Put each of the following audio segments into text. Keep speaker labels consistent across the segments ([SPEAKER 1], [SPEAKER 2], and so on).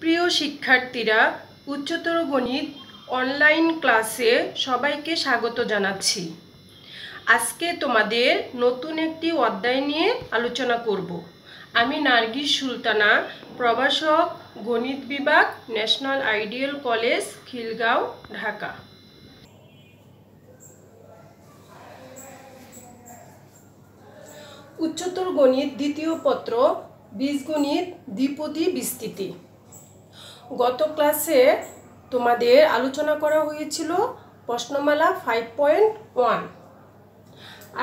[SPEAKER 1] প্রিয় শিক্ষার্থীরা, উচ্চতর গণিত অনলাইন ক্লাসে সবাইকে স্বাগত জানাচ্ছি। আজকে তোমাদের নতুন একটি অধ্যায় নিয়ে আলোচনা করব। আমি নার্গিস সুলতানা, প্রভাষক, গণিত বিভাগ, national ideal college, Khilgaon, Dhaka. উচ্চতর গণিত দ্বিতীয় পত্র, বীজগণিত দ্বিপদী বিস্তৃতি। গত ক্লাসে তোমাদের আলোচনা করা হয়েছিল প্রশ্নমালা 5.1।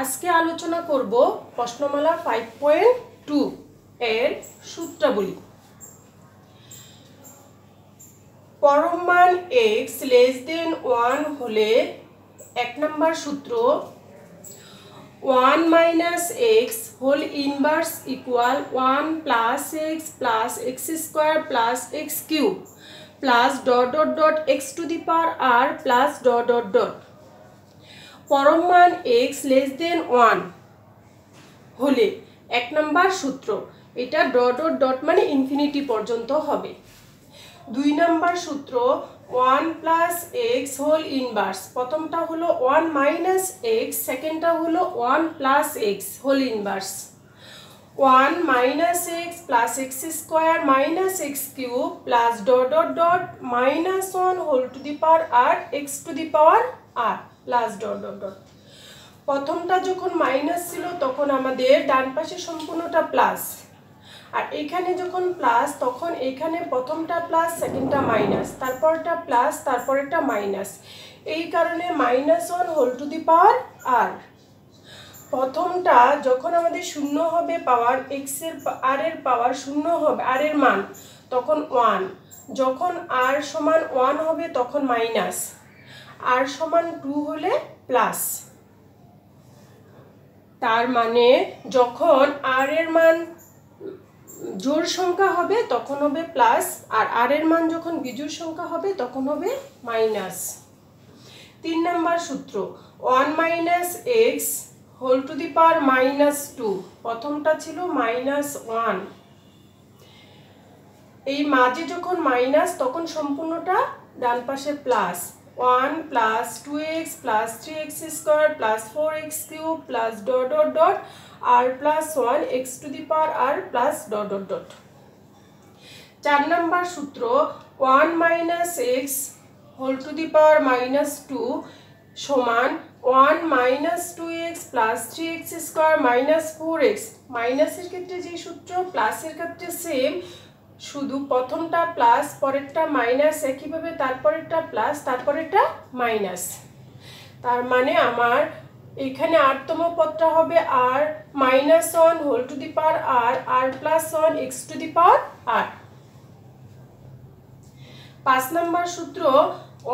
[SPEAKER 1] আজকে আলোচনা করব প্রশ্নমালা 5.2 এর সূত্রাবলী। পরম মান x লেস দেন 1 হলে 1 নম্বর সূত্র 1 minus x whole inverse equal 1 plus x plus x square plus x cube plus dot dot dot x to the power r plus dot dot dot। পরম মান x less than 1 হলে 1 নম্বর সূত্র, এটা dot dot dot মানে infinity পর্যন্ত হবে। 2 নম্বর সূত্র 1 plus x whole inverse, প্রথমটা হলো 1 minus x, সেকেন্ডটা হলো 1 plus x whole inverse। 1 minus x plus x square minus x cube plus dot dot dot minus 1 whole to the power r x to the power r plus dot dot dot। প্রথমটা যখন minus ছিল তখন আমাদের ডান পাশে সম্পূর্ণটা plus, আর এখানে যখন plus তখন এখানে প্রথমটা প্লাস, সেকেন্ডটা মাইনাস, তারপরটা প্লাস, তারপরেরটা মাইনাস। এই কারণে -1 whole to the power r। প্রথমটা যখন আমাদের শূন্য হবে পাওয়ার x এর r এর পাওয়ার শূন্য হবে, r এর মান তখন 1, যখন r সমান 1 হবে তখন মাইনাস, r সমান 2 হলে প্লাস। তার মানে যখন r এর মান জোড় সংখ্যা হবে তখন হবে প্লাস, আর r এর মান যখন বিজোড় সংখ্যা হবে তখন হবে মাইনাস। 3 নম্বর সূত্র 1 minus x whole to the power -2, প্রথমটা ছিল -1, এই মাঝে যখন মাইনাস তখন সম্পূর্ণটা ডান পাশে plus. 1 plus 2x plus 3x square plus 4x cube plus dot dot dot r plus 1 x to the power r plus dot dot dot। 4 নম্বর সূত্র 1 minus x whole to the power -2 সমান 1 minus 2x plus 3x square minus 4x। মাইনাসের ক্ষেত্রে যে সূত্র, প্লাসের ক্ষেত্রে same, শুধু প্রথমটা প্লাস, পরেরটা মাইনাস, একইভাবে তারপরেরটা প্লাস, তারপরেরটা মাইনাস। তার মানে আমার এখানে আরতম পদটা হবে r -1 whole to the power r, r plus 1 x to the power r। 5 নম্বর সূত্র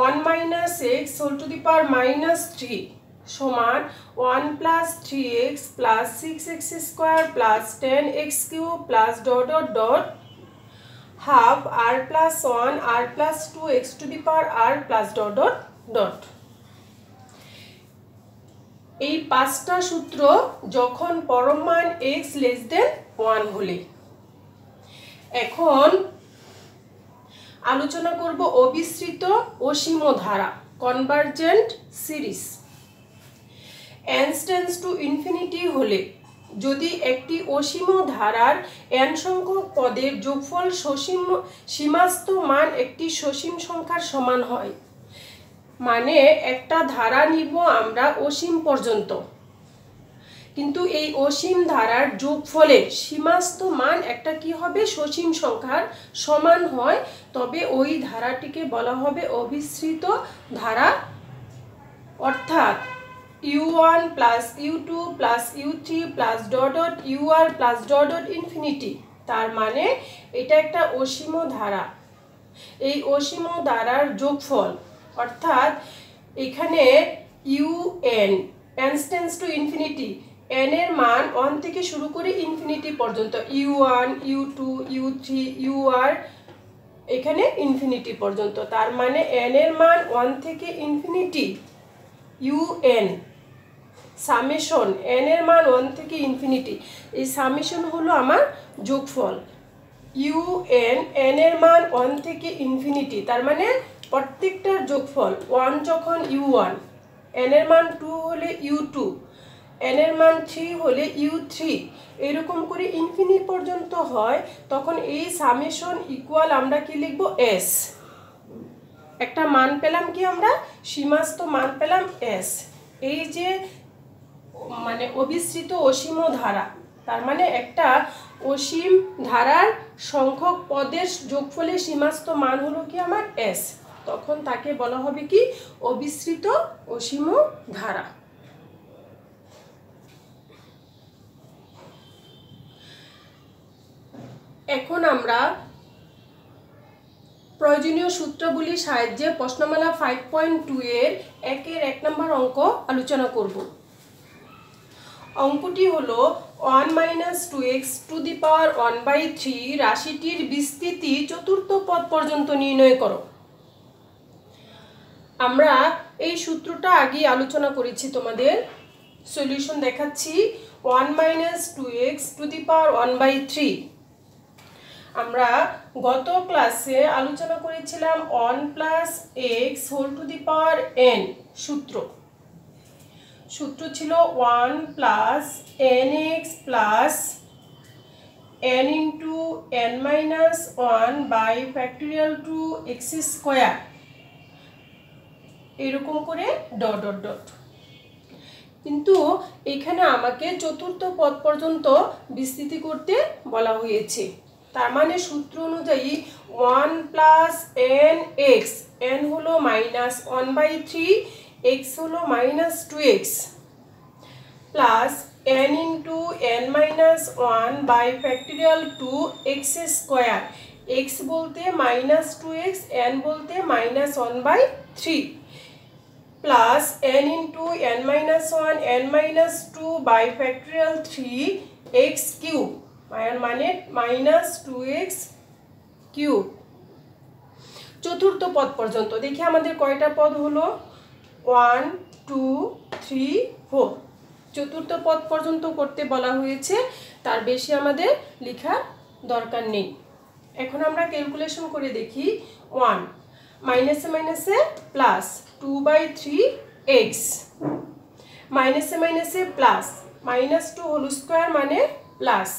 [SPEAKER 1] 1 minus x whole to the power -3 সমান 1 plus 3x plus 6x square plus 10x cube plus dot dot dot half r plus 1 r plus 2 x to the power r plus dot dot dot। এই পাঁচটা সূত্র যখন পরম মান x less than 1 হলে। এখন আলোচনা করব অবিস্তৃত অসীম ধারা, convergent series. n tends to infinity হলে যদি একটি অসীম ধারার n সংখ্যক পদের যোগফল সীমাস্থ মান একটি সসীম সংখ্যার সমান হয়, মানে একটা ধারা নিব আমরা অসীম পর্যন্ত, কিন্তু এই অসীম ধারার যোগফলের সীমাস্থ মান একটা কি হবে, সসীম সংখ্যার সমান হয়, তবে ওই ধারাটিকে বলা হবে অবিস্তৃত ধারা। অর্থাৎ u1 plus u2 plus u3 plus dot dot ur plus dot dot infinity। তার মানে এটা একটা অসীম ধারা। এই অসীম ধারার যোগফল অর্থাৎ এখানে un tends to infinity, n এর মান 1 থেকে শুরু করে ইনফিনিটি পর্যন্ত, u1 u2 u3 ur এখানে ইনফিনিটি পর্যন্ত। তার মানে n এর মান 1 থেকে ইনফিনিটি, un সামেশন n এর মান 1 থেকে ইনফিনিটি, এই সামেশন হলো আমার যোগফল। ইউ এন এর মান 1 থেকে ইনফিনিটি, তার মানে প্রত্যেকটার যোগফল 1 যখন u1, n এর মান 2 হলে u2, n এর মান 3 হলে u3, এরকম করে ইনফিনিটি পর্যন্ত হয়, তখন এই সামেশন ইকুয়াল আমরা কি লিখব? s। একটা মান পেলাম কি আমরা? সীমাস্থ মান পেলাম s। এই যে মানে অবিস্তৃত অসীম ধারা, তার মানে একটা অসীম ধারার সংখ্যক পদের যোগফলের সীমাস্থ মান হলো কি আমার s, তখন তাকে বলা হবে কি? অবিস্তৃত অসীম ধারা। এখন আমরা প্রয়োজনীয় সূত্রগুলির সাহায্যে প্রশ্নমালা 5.2 এর 1 নম্বর অঙ্ক আলোচনা করব। অঙ্কটি হলো 1 - 2x টু দি পাওয়ার 1/3 রাশিটির বিস্তৃতি চতুর্থ পদ পর্যন্ত নির্ণয় করো। আমরা এই সূত্রটা আগে আলোচনা করেছি, তোমাদের সলিউশন দেখাচ্ছি। 1 - 2x টু দি পাওয়ার 1/3 আমরা গত ক্লাসে আলোচনা করেছিলাম 1 + x whole to the power n। সূত্র ছিল 1 + nx + n × n - 1 by factorial two x square, এরকম করে ডট ডট ডট। কিন্তু এখানে আমাকে চতুর্থ পদ পর্যন্ত বিস্তৃতি করতে বলা হয়েছে, তার মানে সূত্র অনুযায়ী 1 + nx, n হলো -1/3, x হলো -2x, plus n × n - 1 by factorial two x square, x বলতে -2x, n বলতে -1/3, plus n × n - 1 n - 2 by factorial 3x cube, মানে -2x কিউব। চতুর্থ পদ পর্যন্ত দেখি আমাদের কয়টা পদ হলো? 1 2 3 4। চতুর্থ পদ পর্যন্ত করতে বলা হয়েছে, তার বেশি আমাদের লেখার দরকার নেই। এখন আমরা ক্যালকুলেশন করে দেখি। 1 মাইনাসে মাইনাসে প্লাস 2/3x, মাইনাসে মাইনাসে প্লাস, -2 হোল স্কয়ার মানে প্লাস,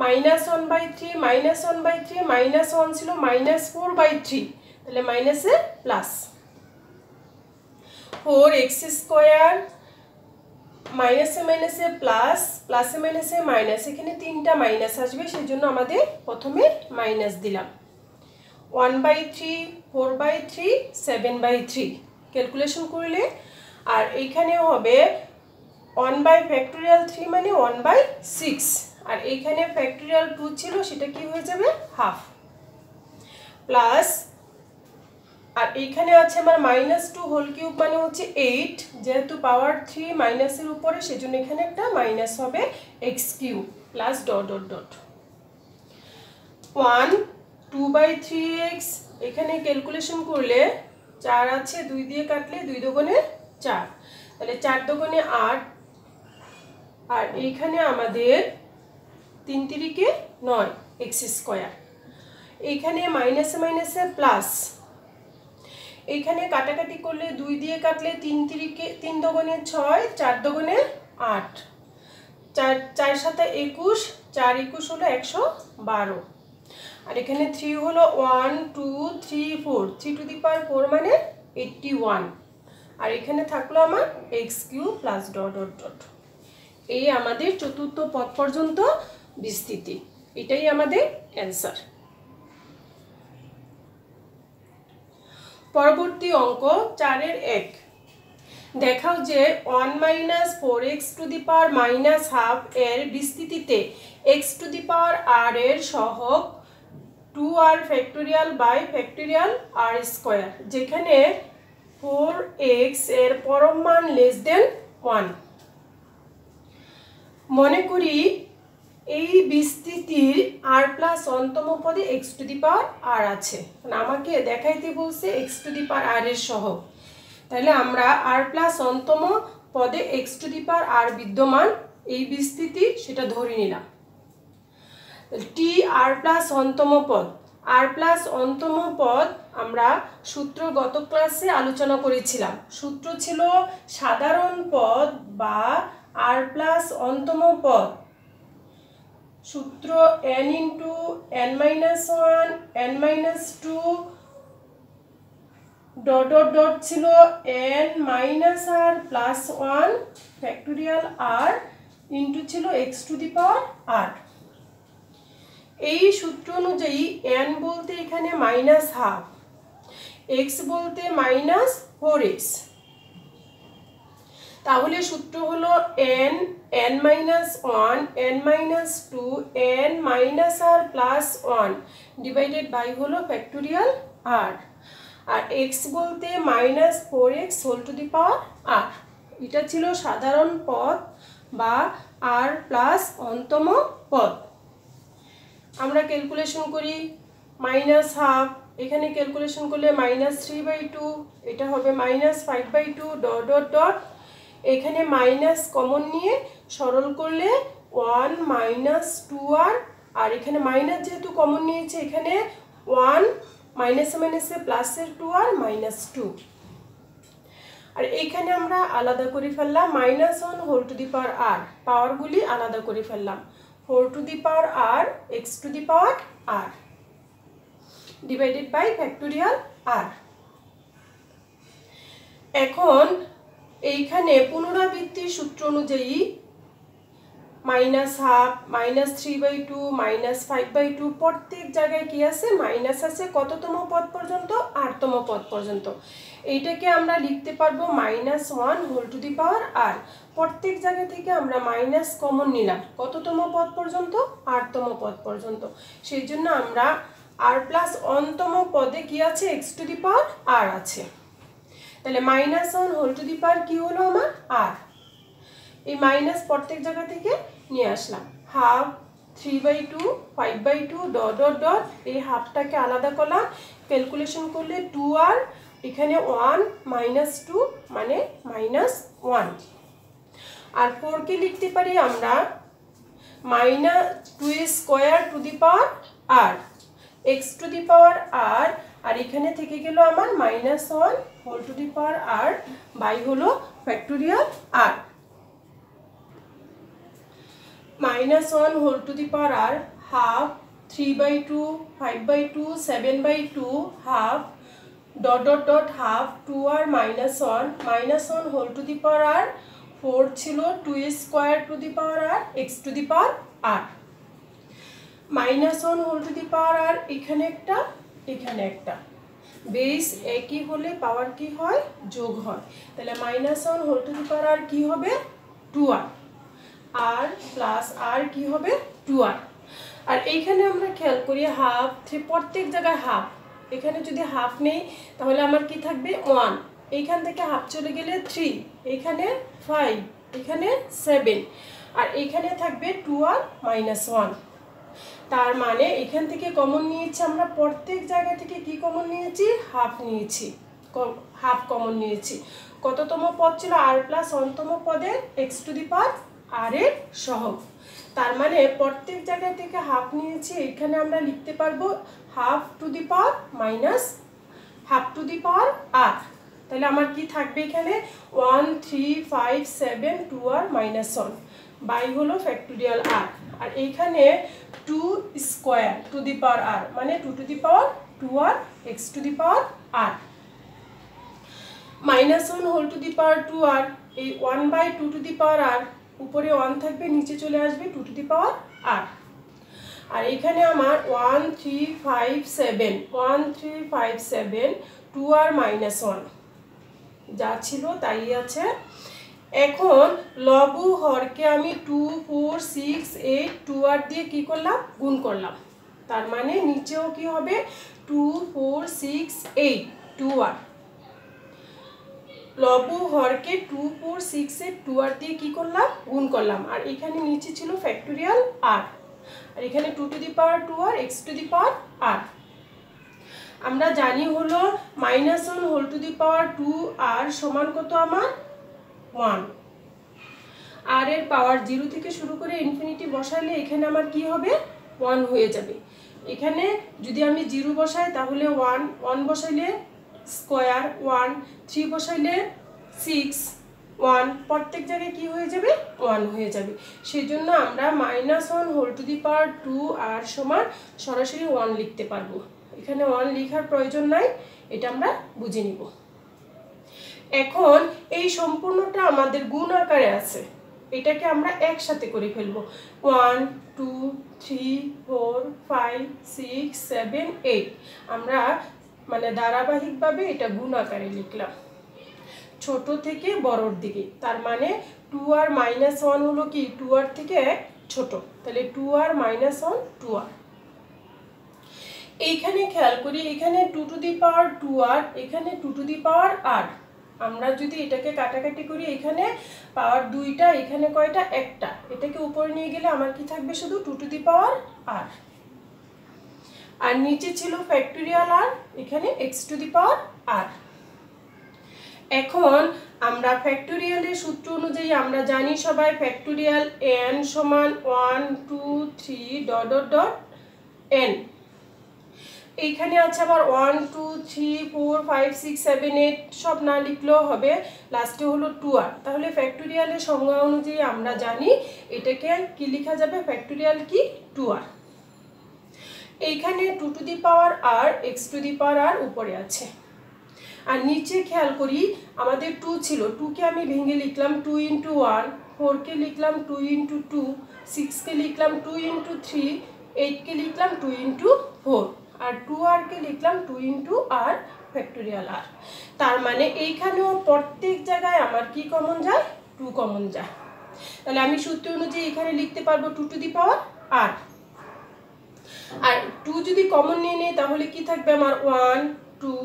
[SPEAKER 1] -1/3 -1/3 -1 ছিল -4/3, তাহলে মাইনাসে প্লাস, 4x স্কয়ার, মাইনাসে মাইনাসে প্লাস, প্লাসে মাইনাসে মাইনাস, এখানে তিনটা মাইনাস আসবে, সেই জন্য আমাদের প্রথমে মাইনাস দিলাম। 1/3 4/3 7/3 ক্যালকুলেশন করলে, আর এইখানে হবে 1/3 মানে 1/6, আর এইখানে ফ্যাক্টরিয়াল 2 ছিল, সেটা কি হয়ে যাবে? হাফ, প্লাস, আর এইখানে আছে আমার -2 হোল কিউব মানে হচ্ছে 8, যেহেতু পাওয়ার 3 মাইনাসের উপরে, সেজন্য এখানে একটা মাইনাস হবে, x cube, plus dot dot dot. 1 2/3x, এখানে ক্যালকুলেশন করলে 4 আছে, 2 দিয়ে কাটলে 2 দুগুণে 4, তাহলে 4 দুগুণে 8, আর এইখানে আমাদের 3 3 9 x স্কয়ার, এইখানে মাইনাসে মাইনাসে প্লাস, এইখানে কাটাকাটি করলে 2 দিয়ে কাটলে 3 দুগুণে 6, 4 দুগুণে 8, 4 4 7 21, 4 21 হলো 112, আর এখানে 3 হলো 1 2 3 4, 3 টু দি পাওয়ার 4 মানে 81, আর এখানে থাকলো আমার x cube plus dot dot dot. এই আমাদের চতুর্থ পদ পর্যন্ত বিস্তৃতি, এটাই আমাদের অ্যান্সার। পরবর্তী অঙ্ক 4 এর 1, দেখাও যে 1 - 4x টু দি পাওয়ার -12 এর বিস্তৃতিতে x to the power r এর সহগ 2r factorial by factorial r square, যেখানে 4x এর পরম মান <1। মনে করি এই বিস্তৃতির r প্লাস অন্তম পদে x to the power r আছে, আমাকে দেখাইতে বলছে x to the power r এর সহগ, তাহলে আমরা r প্লাস অন্তম পদে x to the power r বিদ্যমান, এই বিস্তৃতি সেটা ধরে নিলাম। টি আর প্লাস অন্তম পদ, আর প্লাস অন্তম পদ আমরা সূত্র গত ক্লাসে আলোচনা করেছিলাম। সূত্র ছিল সাধারণ পদ বা আর প্লাস অন্তম পদ, সূত্র n into n minus one n minus two dot dot dot ছিল n minus r plus one factorial r into ছিল x to the power r. এই সূত্র অনুযায়ী n বলতে এখানে মাইনাস হাফ, x বলতে মাইনাস 4x, তাহলে সূত্র হলো n n minus one n minus two n minus r plus one divided by হলো ফ্যাক্টোরিয়াল আর, আর x বলতে minus 4x whole to the power আর। এটা ছিল সাধারণ পদ বা আর প্লাস অন্তম পদ। আমরা ক্যালকুলেশন করি মাইনাস হাফ, এখানে ক্যালকুলেশন করলে মাইনাস 3/2, এটা হবে মাইনাস 5/2 ডট ডট ডট, এখানে মাইনাস কমন নিয়ে সরল করলে 1 মাইনাস 2r, আর এখানে মাইনাস যেহেতু কমন নিয়েছে এখানে 1 মাইনাসে মাইনাসে প্লাসের 2r মাইনাস 2, আর এইখানে আমরা আলাদা করে ফেললাম minus 1 whole to the power r, পাওয়ারগুলি আলাদা করে ফেললাম 4 to the power r x to the power r divided by factorial r. এখন এইখানে পুনরাবৃত্তির সূত্র অনুযায়ী মাইনাস হাফ, মাইনাস 3/2, মাইনাস 5/2 প্রত্যেক জায়গায় কি আছে মাইনাস আছে, কততম পদ পর্যন্ত, 8তম পদ পর্যন্ত। এইটাকে আমরা লিখতে পারবো minus 1 whole to the power আর, প্রত্যেক জায়গা থেকে আমরা মাইনাস কমন নিলাম, কততম পদ পর্যন্ত, 8তম পদ পর্যন্ত। সেই জন্য আমরা আর প্লাস অন্তম পদে কি আছে x টু দি পাওয়ার আর আছে, তাহলে মাইনাস 1 হোল টু দি পাওয়ার কি হলো আমার আর, এই মাইনাস প্রত্যেক জায়গা থেকে নিয়ে আসলাম, হাফ 3/2 5/2 ডট ডট ডট, এই হাফটাকে আলাদা করলাম, ক্যালকুলেশন করলে 2r, এখানে 1 মাইনাস 2 মানে মাইনাস 1, আর 4 কে লিখতে পারি আমরা minus 2 square to the power r x to the power r, আর এখানে থেকে গেল আমার minus 1 whole to the power r by হলো factorial r. Minus 1 whole to the power r half 3/2 5/2 7/2 half dot dot dot half 2r minus 1 minus 1 whole to the power r, 4 ছিল 2 square to the power r x to the power r, minus 1 whole to the power r, এখানে একটা এখানে একটা, base একই হলে পাওয়ার কি হয় যোগ হয়, তাহলে minus 1 whole to the power আর কি হবে 2r, আর প্লাস আর কি হবে 2r, আর এইখানে আমরা খেয়াল করি হাফ, প্রত্যেক জায়গায় হাফ, এখানে যদি হাফ নেই তাহলে আমার কি থাকবে 1, এইখান থেকে হাফ চলে গেলে 3, এখানে 5, এখানে 7, আর এখানে থাকবে 2r মাইনাস 1, তার মানে এখান থেকে কমন নিয়েছি আমরা, প্রত্যেক জায়গা থেকে কি কমন নিয়েছি হাফ নিয়েছি, হাফ কমন নিয়েছি, কততম পদ ছিল আর প্লাস অন্তম পদের x টু দি পাওয়ার আর এর সহগ, তার মানে প্রত্যেক জায়গা থেকে হাফ নিয়েছি, এখানে আমরা লিখতে পারবো half to the power minus half to the power r, তাহলে আমার কি থাকবে এখানে 1 3 5 7 2r মাইনাস 1 বাই হলো ফ্যাক্টোরিয়াল আর, আর এইখানে 2 square to the power r মানে 2 to the power 2r x to the power r, minus 1 whole to the power 2r, এই 1/2 টু দি পাওয়ার আর, উপরে 1 থাকবে নিচে চলে আসবে 2 টু দি পাওয়ার আর, আর এখানে আমার 1 3 5 7 1 3 5 7 2r মাইনাস 1 যা ছিল তাই আছে। এখন লঘু হরকে আমি 2 4 6 8 2r দিয়ে কি করলাম গুণ করলাম, তার মানে নিচেও কি হবে 2 4 6 8 2r, লঘু হরকে 2 4 6 8 2r দিয়ে কি করলাম গুণ করলাম, আর এখানে নিচে ছিল ফ্যাক্টোরিয়াল r, আর এখানে 2 to the power 2r x to the power r। আমরা জানি হলো minus 1 whole to the power 2r সমান কত আমার 1, আর এর পাওয়ার 0 থেকে শুরু করে ইনফিনিটি বসাইলে এখানে আমার কি হবে 1 হয়ে যাবে। এখানে যদি আমি 0 বসাই তাহলে 1, 1 বসাইলে স্কয়ার 1, 3 বসাইলে 6, 1, প্রত্যেক জায়গায় কি হয়ে যাবে 1 হয়ে যাবে। সেই জন্য আমরা -1 হোল টু দি পাওয়ার 2 আর সমান সরাসরি 1 লিখতে পারবো। এখানে 1 লেখার প্রয়োজন নাই, এটা আমরা বুঝে নিব। এখন এই সম্পূর্ণটা আমাদের গুণ আকারে আছে, এটাকে আমরা একসাথে করে ফেলবো। 1, 2, 3, 4, 5, 6, 7, 8 আমরা মানে ধারাবাহিকভাবে এটা গুণ আকারে লিখলাম ছোট থেকে বড়র দিকে। তার মানে 2 আর -1 হলো কি 2 আর থেকে ছোট, তাহলে 2 আর -1 2 আর। এইখানে খেয়াল করি, এখানে 2 টু দি পাওয়ার 2 আর, এখানে 2 টু দি পাওয়ার আর। আমরা যদি এটাকে কাটাকাটি করি, এখানে পাওয়ার 2টা, এখানে কয়টা একটা, এটাকে উপরে নিয়ে গেলে আমার কি থাকবে শুধু 2 টু দি পাওয়ার আর। আর নিচে ছিল ফ্যাক্টোরিয়াল আর, এখানে x টু দি পাওয়ার আর। এখন আমরা ফ্যাক্টোরিয়ালের সূত্র অনুযায়ী আমরা জানি সবাই ফ্যাক্টোরিয়াল n সমান 1 2 3 ডট ডট ডট n। এইখানে আছে আবার 1 2 3 4 5 6 7 8 সব না লিখলেও হবে, লাস্টে হলো 2 আর। তাহলে ফ্যাক্টোরিয়ালের সংজ্ঞা অনুযায়ী আমরা জানি এটাকে কি লেখা যাবে, ফ্যাক্টোরিয়াল কি 2 আর। এইখানে 2 to the power r x to the power r উপরে আছে। আর নিচে খেয়াল করি আমাদের 2 ছিল, 2 কে আমি ভেঙে লিখলাম 2 × 1, 4 কে লিখলাম 2 × 2, 6 কে লিখলাম 2 × 3, 8 কে লিখলাম 2 × 4 আর 2 আর কে লিখলাম 2 × r ফ্যাক্টোরিয়াল r। তার মানে এইখানেও প্রত্যেক জায়গায় আমার কি কমন যায় 2 কমন যায়। তাহলে আমি সূত্র অনুযায়ী এখানে লিখতে পারবো 2 টু দি পাওয়ার r। আর 2 যদি কমন নিয়ে নেই তাহলে কি থাকবে আমার 1 2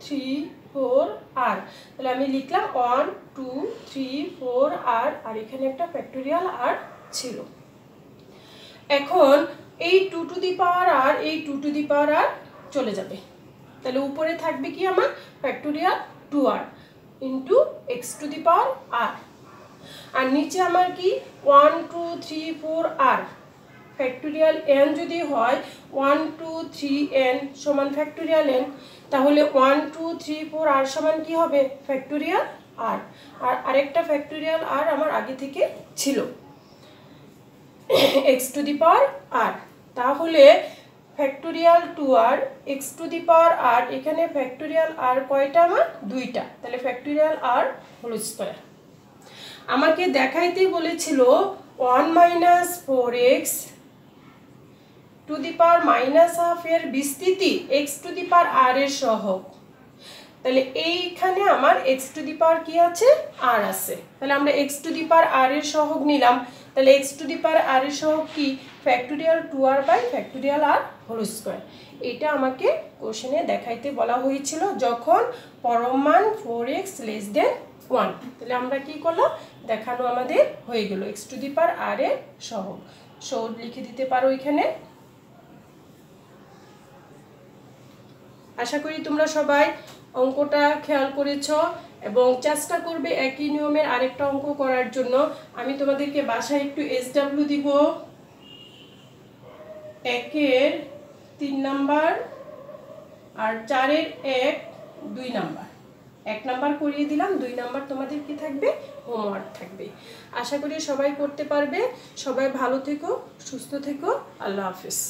[SPEAKER 1] 3 4 আর। তাহলে আমি লিখলাম 1 2 3 4 আর, আর এখানে একটা ফ্যাক্টোরিয়াল আর ছিল। এখন এই 2 টু দি পাওয়ার আর, এই 2 টু দি পাওয়ার আর চলে যাবে। তাহলে উপরে থাকবে কি আমার factorial 2r into x to the power r। আর নিচে আমার কি 1 2 3 4 আর। ফ্যাক্টোরিয়াল n যদি হয় 1 2 3 n সমান ফ্যাক্টোরিয়াল n, তাহলে 1 2 3 4 আর সমান কি হবে ফ্যাক্টোরিয়াল r। আর আরেকটা ফ্যাক্টোরিয়াল r আমার আগে থেকে ছিল x to the power r। তাহলে factorial 2r x to the power r, এখানে ফ্যাক্টোরিয়াল r কয়টা আমার 2টা, তাহলে ফ্যাক্টোরিয়াল r হোল স্কয়ার। আমাকে দেখাইতে বলেছিল 1 - 4x টু দি পাওয়ার -12 এর বিস্তৃতি x to the power r এর সহগ। তাহলে এইখানে আমার x টু দি পাওয়ার কি আছে r আছে, তাহলে আমরা x to the power r এর সহগ নিলাম। তাহলে x to the power r এর সহগ কি factorial 2r by factorial r whole square. এটা আমাকে কোশ্চেনে দেখাইতে বলা হয়েছিল যখন পরম মান 4x লেস দেন 1। তাহলে আমরা কি করলাম, দেখানো আমাদের হয়ে গেল x to the power r এর সহগ। সহগ লিখে দিতে পারো এখানে। আশা করি তোমরা সবাই অঙ্কটা খেয়াল করেছো এবং চেষ্টা করবে একই নিয়মের আরেকটা অঙ্ক করার জন্য। আমি তোমাদেরকে বাসায় একটু SW দিব। 1-এর 3 নাম্বার আর 4-এর 1 2 নাম্বার। 1 নাম্বার করিয়ে দিলাম, 2 নাম্বার তোমাদের কি থাকবে হোমওয়ার্ক থাকবে। আশা করি সবাই করতে পারবে। সবাই ভালো থেকো, সুস্থ থেকো, আল্লাহ হাফেজ।